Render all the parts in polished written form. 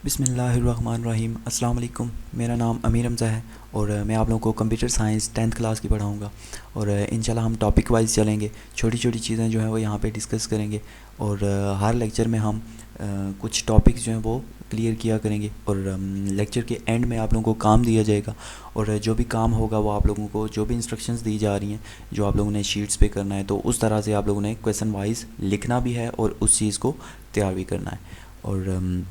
बिस्मिल्लाहिर्रहमानिर्रहीम। अस्सलाम वालेकुम। मेरा नाम अमीर हमज़ा है और मैं आप लोगों को कंप्यूटर साइंस 10th क्लास की पढ़ाऊँगा और इंशाल्लाह हम टॉपिक वाइज चलेंगे। छोटी छोटी चीज़ें जो हैं वो यहाँ पे डिस्कस करेंगे और हर लेक्चर में हम कुछ टॉपिक्स जो हैं वो क्लियर किया करेंगे और लेक्चर के एंड में आप लोगों को काम दिया जाएगा और जो भी काम होगा वो आप लोगों को जो भी इंस्ट्रक्शंस दी जा रही हैं जो आप लोगों ने शीट्स पे करना है, तो उस तरह से आप लोगों ने क्वेश्चन वाइज लिखना भी है और उस चीज़ को तैयार भी करना है। और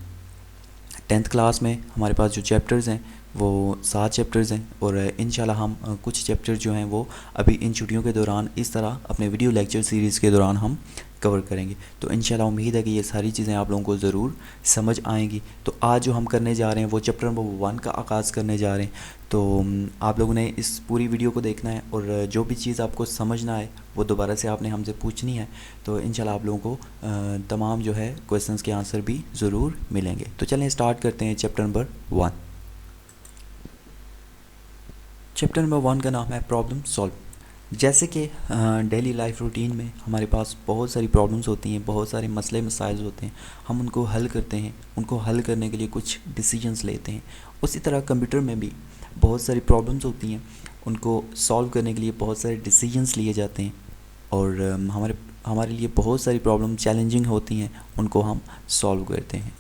10th क्लास में हमारे पास जो चैप्टर्स हैं वो 7 चैप्टर्स हैं और इंशाल्लाह हम कुछ चैप्टर जो हैं वो अभी इन छुट्टियों के दौरान इस तरह अपने वीडियो लेक्चर सीरीज़ के दौरान हम कवर करेंगे। तो इंशाल्लाह उम्मीद है कि ये सारी चीज़ें आप लोगों को ज़रूर समझ आएंगी। तो आज जो हम करने जा रहे हैं वो चैप्टर नंबर 1 का आगाज़ करने जा रहे हैं। तो आप लोगों ने इस पूरी वीडियो को देखना है और जो भी चीज़ आपको समझ ना आए वो दोबारा से आपने हमसे पूछनी है। तो इंशाल्लाह आप लोगों को तमाम जो है क्वेश्चंस के आंसर भी ज़रूर मिलेंगे। तो चलें स्टार्ट करते हैं चैप्टर नंबर 1। चैप्टर नंबर 1 का नाम है प्रॉब्लम सॉल्व। जैसे कि डेली लाइफ रूटीन में हमारे पास बहुत सारी प्रॉब्लम्स होती हैं, बहुत सारे मसले मसाइल होते हैं, हम उनको हल करते हैं, उनको हल करने के लिए कुछ डिसीजंस लेते हैं। उसी तरह कंप्यूटर में भी बहुत सारी प्रॉब्लम्स होती हैं, उनको सॉल्व करने के लिए बहुत सारे डिसीजंस लिए जाते हैं और हमारे हमारे लिए बहुत सारी प्रॉब्लम चैलेंजिंग होती हैं, उनको हम सॉल्व करते हैं।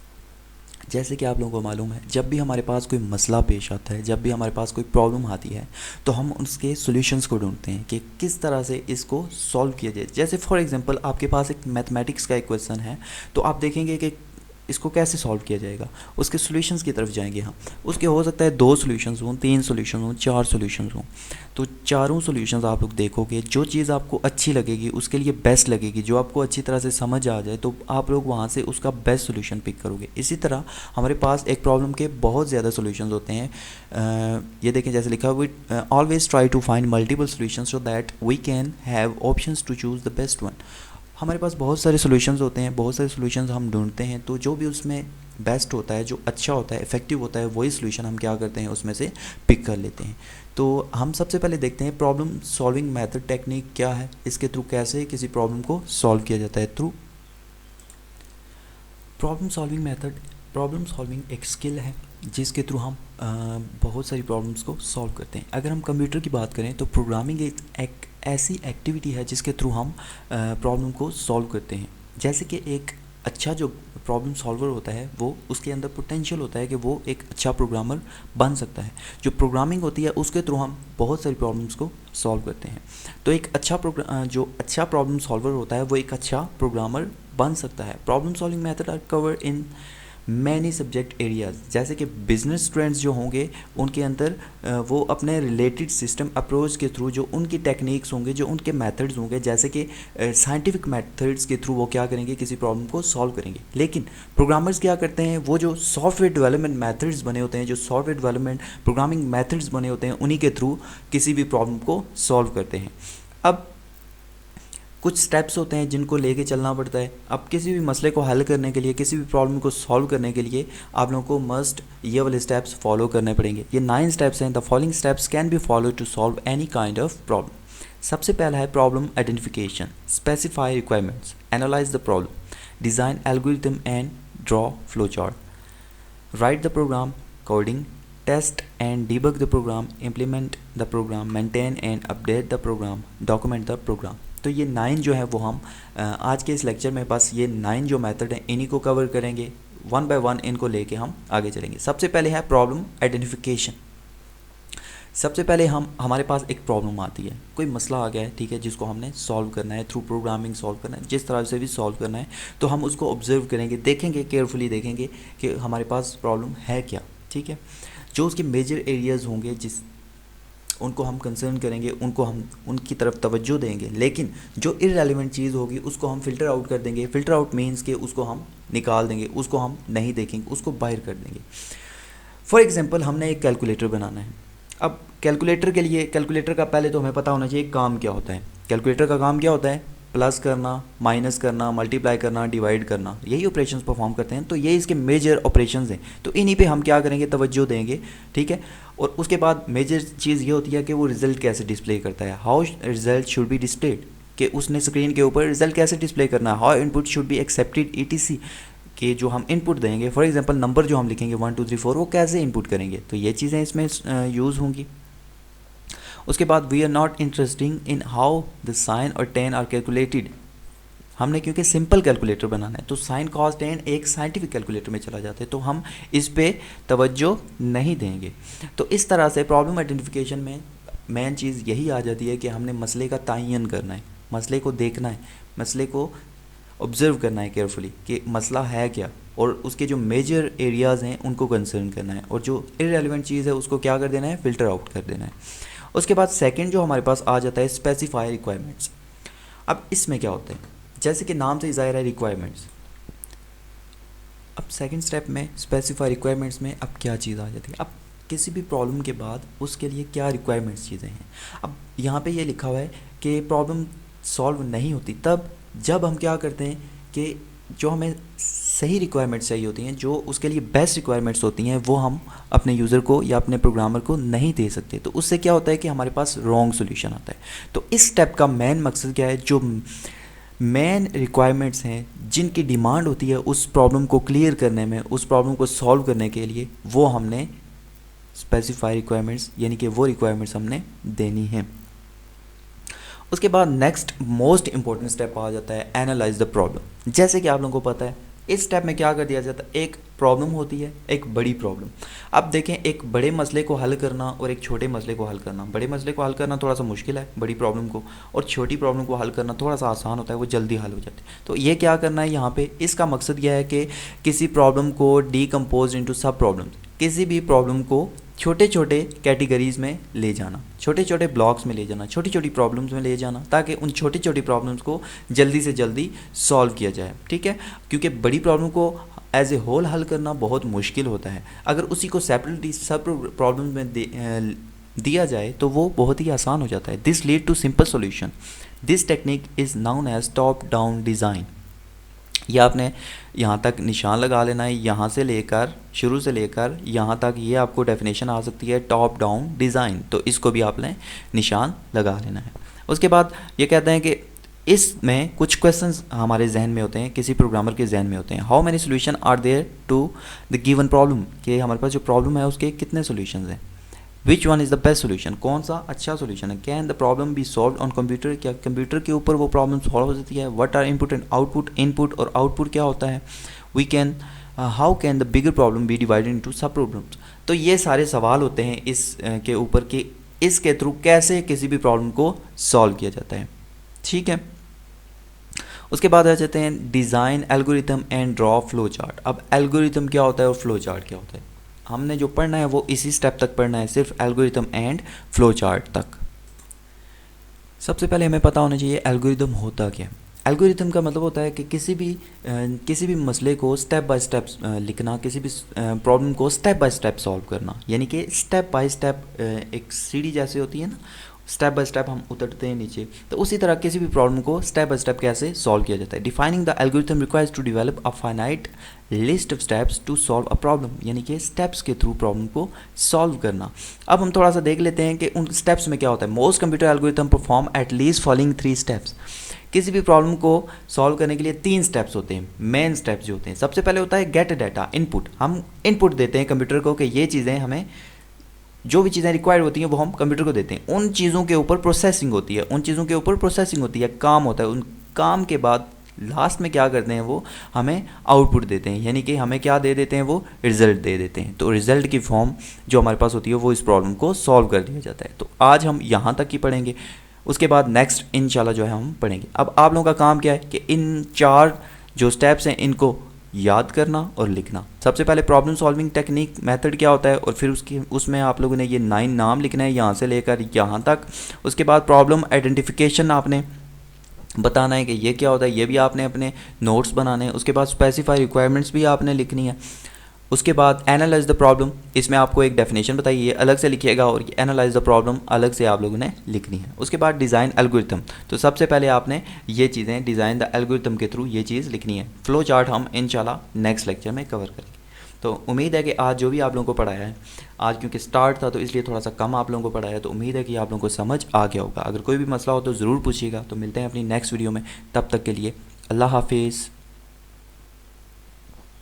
जैसे कि आप लोगों को मालूम है, जब भी हमारे पास कोई मसला पेश आता है, जब भी हमारे पास कोई प्रॉब्लम आती है, तो हम उसके सॉल्यूशंस को ढूंढते हैं कि किस तरह से इसको सॉल्व किया जाए। जैसे फॉर एग्जांपल आपके पास एक मैथमेटिक्स का एक क्वेश्चन है, तो आप देखेंगे कि इसको कैसे सॉल्व किया जाएगा, उसके सॉल्यूशंस की तरफ जाएंगे हम। उसके हो सकता है 2 सॉल्यूशंस हों, 3 सॉल्यूशन हों, 4 सॉल्यूशंस हों, तो चारों सॉल्यूशंस आप लोग देखोगे, जो चीज़ आपको अच्छी लगेगी, उसके लिए बेस्ट लगेगी, जो आपको अच्छी तरह से समझ आ जाए, तो आप लोग वहाँ से उसका बेस्ट सॉल्यूशन पिक करोगे। इसी तरह हमारे पास एक प्रॉब्लम के बहुत ज़्यादा सॉल्यूशंस होते हैं। ये देखें जैसे लिखा हुआ, we always try to find multiple solutions so that we can have options to choose the best one. हमारे पास बहुत सारे सॉल्यूशंस होते हैं, बहुत सारे सॉल्यूशंस हम ढूंढते हैं, तो जो भी उसमें बेस्ट होता है, जो अच्छा होता है, इफ़ेक्टिव होता है, वही सॉल्यूशन हम क्या करते हैं, उसमें से पिक कर लेते हैं। तो हम सबसे पहले देखते हैं प्रॉब्लम सॉल्विंग मेथड टेक्निक क्या है, इसके थ्रू कैसे किसी प्रॉब्लम को सॉल्व किया जाता है। Through problem solving method, problem solving एक स्किल है जिसके थ्रू हम बहुत सारी प्रॉब्लम्स को सॉल्व करते हैं। अगर हम कंप्यूटर की बात करें तो प्रोग्रामिंग एक ऐसी एक्टिविटी है जिसके थ्रू हम प्रॉब्लम को सॉल्व करते हैं। जैसे कि एक अच्छा जो प्रॉब्लम सॉल्वर होता है वो उसके अंदर पोटेंशियल होता है कि वो एक अच्छा प्रोग्रामर बन सकता है। जो प्रोग्रामिंग होती है उसके थ्रू हम बहुत सारी प्रॉब्लम्स को सॉल्व करते हैं। तो एक अच्छा जो अच्छा प्रॉब्लम सॉल्वर होता है वो एक अच्छा प्रोग्रामर बन सकता है। Problem solving method are cover in many subject areas. जैसे कि बिजनेस स्टूडेंट्स जो होंगे उनके अंदर वो अपने रिलेटेड सिस्टम अप्रोच के थ्रू जो उनकी टेक्निक्स होंगे, जो उनके मेथड्स होंगे, जैसे कि साइंटिफिक मेथड्स के थ्रू वो क्या करेंगे, किसी प्रॉब्लम को सॉल्व करेंगे। लेकिन प्रोग्रामर्स क्या करते हैं, वो जो सॉफ्टवेयर डेवलपमेंट मेथड्स बने होते हैं, जो सॉफ्टवेयर डेवलपमेंट प्रोग्रामिंग मेथड्स बने होते हैं, उन्हीं के थ्रू किसी भी प्रॉब्लम को सॉल्व करते हैं। अब कुछ स्टेप्स होते हैं जिनको लेके चलना पड़ता है। अब किसी भी मसले को हल करने के लिए, किसी भी प्रॉब्लम को सॉल्व करने के लिए आप लोगों को मस्ट ये वाले स्टेप्स फॉलो करने पड़ेंगे। ये 9 स्टेप्स हैं। The following steps can be follow to solve any kind of problem. सबसे पहला है problem identification, specify requirements, analyse the problem, design algorithm and draw flow chart, write the program, coding, test and debug the program, implement the program, maintain and update the program, document the program. तो ये 9 जो है वो हम आज के इस lecture में बस ये 9 जो मेथड हैं इन्हीं को कवर करेंगे। 1 बाय 1 इनको लेके हम आगे चलेंगे। सबसे पहले है प्रॉब्लम आइडेंटिफिकेशन। सबसे पहले हमारे पास एक प्रॉब्लम आती है, कोई मसला आ गया है, ठीक है, जिसको हमने सॉल्व करना है, थ्रू प्रोग्रामिंग सॉल्व करना है, जिस तरह से भी सॉल्व करना है। तो हम उसको ऑब्जर्व करेंगे, देखेंगे, केयरफुली देखेंगे कि हमारे पास प्रॉब्लम है क्या, ठीक है। जो उसके मेजर एरियाज़ होंगे उनको हम कंसर्न करेंगे, उनको हम उनकी तरफ तवज्जो देंगे। लेकिन जो इररेलेवेंट चीज़ होगी उसको हम फ़िल्टर आउट कर देंगे। फ़िल्टर आउट मीन्स कि उसको हम निकाल देंगे, उसको हम नहीं देखेंगे, उसको बाहर कर देंगे। फॉर एग्जांपल हमने एक कैलकुलेटर बनाना है। अब कैलकुलेटर के लिए, कैलकुलेटर का पहले तो हमें पता होना चाहिए काम क्या होता है। कैलकुलेटर का काम क्या होता है, प्लस करना, माइनस करना, मल्टीप्लाई करना, डिवाइड करना, यही ऑपरेशंस परफॉर्म करते हैं। तो ये इसके मेजर ऑपरेशंस हैं, तो इन्हीं पे हम क्या करेंगे, तवज्जो देंगे, ठीक है। और उसके बाद मेजर चीज़ ये होती है कि वो रिज़ल्ट कैसे डिस्प्ले करता है, how result should be displayed, कि उसने स्क्रीन के ऊपर रिज़ल्ट कैसे डिस्प्ले करना है, how input should be accepted, ETC। कि जो हम इनपुट देंगे, फॉर एग्जांपल नंबर जो हम लिखेंगे 1 2 3 4, वो कैसे इनपुट करेंगे, तो ये चीज़ें इसमें यूज़ होंगी। उसके बाद we are not interesting in how the sine और टेन आर कैलकुलेटेड। हमने क्योंकि सिंपल कैलकुलेटर बनाना है, तो साइन कॉस टेन एक साइंटिफिक कैलकुलेटर में चला जाता है, तो हम इस पे तवज्जो नहीं देंगे। तो इस तरह से प्रॉब्लम आइडेंटिफिकेशन में मेन चीज़ यही आ जाती है कि हमने मसले का तयन करना है, मसले को देखना है, मसले को ऑब्ज़र्व करना है केयरफुली कि मसला है क्या, और उसके जो मेजर एरियाज़ हैं उनको कंसर्न करना है, और जो इररेलेवेंट चीज़ है उसको क्या कर देना है, फ़िल्टर आउट कर देना है। उसके बाद सेकंड जो हमारे पास आ जाता है स्पेसिफाई रिक्वायरमेंट्स। अब इसमें क्या होता है, जैसे कि नाम से ज़ाहिर है रिक्वायरमेंट्स। अब सेकंड स्टेप में स्पेसिफाई रिक्वायरमेंट्स में अब क्या चीज़ आ जाती है, अब किसी भी प्रॉब्लम के बाद उसके लिए क्या रिक्वायरमेंट्स चीज़ें हैं। अब यहाँ पे ये लिखा हुआ है कि प्रॉब्लम सॉल्व नहीं होती तब जब हम क्या करते हैं कि जो हमें सही रिक्वायरमेंट्स चाहिए होती हैं, जो उसके लिए बेस्ट रिक्वायरमेंट्स होती हैं, वो हम अपने यूज़र को या अपने प्रोग्रामर को नहीं दे सकते। तो उससे क्या होता है कि हमारे पास रॉन्ग सोल्यूशन आता है। तो इस स्टेप का मेन मकसद क्या है, जो मेन रिक्वायरमेंट्स हैं जिनकी डिमांड होती है उस प्रॉब्लम को क्लियर करने में, उस प्रॉब्लम को सॉल्व करने के लिए, वो हमने स्पेसिफाई रिक्वायरमेंट्स यानी कि वो रिक्वायरमेंट्स हमने देनी है। उसके बाद नेक्स्ट मोस्ट इंपॉर्टेंट स्टेप आ जाता है एनालाइज द प्रॉब्लम। जैसे कि आप लोगों को पता है इस स्टेप में क्या कर दिया जाता है, एक प्रॉब्लम होती है, एक बड़ी प्रॉब्लम। अब देखें, एक बड़े मसले को हल करना और एक छोटे मसले को हल करना, बड़े मसले को हल करना थोड़ा सा मुश्किल है बड़ी प्रॉब्लम को, और छोटी प्रॉब्लम को हल करना थोड़ा सा आसान होता है, वो जल्दी हल हो जाती है। तो ये क्या करना है यहाँ पे, इसका मकसद यह है कि किसी प्रॉब्लम को डीकम्पोज इनटू सब प्रॉब्लम, किसी भी प्रॉब्लम को छोटे छोटे कैटेगरीज़ में ले जाना, छोटे छोटे ब्लॉक्स में ले जाना, छोटी छोटी प्रॉब्लम्स में ले जाना, ताकि उन छोटी छोटी प्रॉब्लम्स को जल्दी से जल्दी सॉल्व किया जाए। ठीक है, क्योंकि बड़ी प्रॉब्लम को एज ए होल हल करना बहुत मुश्किल होता है, अगर उसी को सेपरेटली सब प्रॉब्लम्स में दिया जाए तो वो बहुत ही आसान हो जाता है। This lead to simple solution. This technique is known as top down design. ये आपने यहाँ तक निशान लगा लेना है, यहाँ से लेकर शुरू से लेकर यहाँ तक ये आपको डेफिनेशन आ सकती है टॉप डाउन डिज़ाइन, तो इसको भी आपने निशान लगा लेना है। उसके बाद ये कहते हैं कि इसमें कुछ क्वेश्चंस हमारे जहन में होते हैं, किसी प्रोग्रामर के जहन में होते हैं। How many solution are there to the given problem, कि हमारे पास जो प्रॉब्लम है उसके कितने सोल्यूशन हैं। Which one is the best solution, कौन सा अच्छा सोल्यूशन है। Can the problem be solve on computer, क्या कंप्यूटर के ऊपर वो प्रॉब्लम सॉल्व हो जाती है। What are input and output, input और आउटपुट क्या होता है। We can how can the bigger problem be divided into sub problems. तो ये सारे सवाल होते हैं इस के ऊपर कि इसके थ्रू कैसे किसी भी प्रॉब्लम को सॉल्व किया जाता है। ठीक है, उसके बाद आ जाते हैं design algorithm and draw flow chart. अब एल्गोरिथम क्या होता है और फ्लो चार्ट क्या होता है, हमने जो पढ़ना है वो इसी स्टेप तक पढ़ना है, सिर्फ एल्गोरिथम एंड फ्लो चार्ट तक। सबसे पहले हमें पता होना चाहिए एल्गोरिथम होता क्या है। एल्गोरिथम का मतलब होता है कि किसी भी मसले को स्टेप बाय स्टेप लिखना, किसी भी प्रॉब्लम को स्टेप बाय स्टेप सॉल्व करना, यानी कि स्टेप बाय स्टेप एक सीढ़ी जैसे होती है ना, स्टेप बाय स्टेप हम उतरते हैं नीचे, तो उसी तरह किसी भी प्रॉब्लम को स्टेप बाय स्टेप कैसे सॉल्व किया जाता है। Defining the algorithm requires to develop a finite list of steps to solve a problem, यानी कि स्टेप्स के थ्रू प्रॉब्लम को सॉल्व करना। अब हम थोड़ा सा देख लेते हैं कि उन स्टेप्स में क्या होता है। Most computer algorithm perform at least following 3 steps. किसी भी प्रॉब्लम को सॉल्व करने के लिए 3 स्टेप्स होते हैं, मेन स्टेप्स जो होते हैं। सबसे पहले होता है गेट डाटा, इनपुट। हम इनपुट देते हैं कंप्यूटर को कि ये चीज़ें हमें, जो भी चीज़ें रिक्वायर्ड होती हैं वो हम कंप्यूटर को देते हैं। उन चीज़ों के ऊपर प्रोसेसिंग होती है, उन चीज़ों के ऊपर प्रोसेसिंग होती है, काम होता है। उन काम के बाद लास्ट में क्या करते हैं, वो हमें आउटपुट देते हैं, यानी कि हमें क्या दे देते हैं, वो रिज़ल्ट दे देते हैं। तो रिज़ल्ट की फॉर्म जो हमारे पास होती है वो इस प्रॉब्लम को सॉल्व कर दिया जाता है। तो आज हम यहाँ तक ही पढ़ेंगे, उसके बाद नेक्स्ट इंशाल्लाह जो है हम पढ़ेंगे। अब आप लोगों का काम क्या है कि इन 4 जो स्टेप्स हैं इनको याद करना और लिखना। सबसे पहले प्रॉब्लम सॉल्विंग टेक्निक मेथड क्या होता है, और फिर उसमें आप लोगों ने ये 9 नाम लिखना है यहाँ से लेकर यहाँ तक। उसके बाद प्रॉब्लम आइडेंटिफिकेशन आपने बताना है कि ये क्या होता है, ये भी आपने अपने नोट्स बनाने हैं। उसके बाद स्पेसिफाई रिक्वायरमेंट्स भी आपने लिखनी है। उसके बाद एनालाइज द प्रॉब्लम, इसमें आपको एक डेफिनेशन बताइए, ये अलग से लिखिएगा, और एनालाइज द प्रॉब्लम अलग से आप लोगों ने लिखनी है। उसके बाद डिज़ाइन एल्गोरिथम, तो सबसे पहले आपने ये चीज़ें डिज़ाइन द एल्गोरिथम के थ्रू ये चीज़ लिखनी है। फ्लो चार्ट हम इंशाल्लाह नेक्स्ट लेक्चर में कवर करेंगे। तो उम्मीद है कि आज जो भी आप लोगों को पढ़ाया है, आज क्योंकि स्टार्ट था तो इसलिए थोड़ा सा कम आप लोगों को पढ़ाया है, तो उम्मीद है कि आप लोगों को समझ आ गया होगा। अगर कोई भी मसला हो तो ज़रूर पूछिएगा। तो मिलते हैं अपनी नेक्स्ट वीडियो में, तब तक के लिए अल्लाह हाफिज़।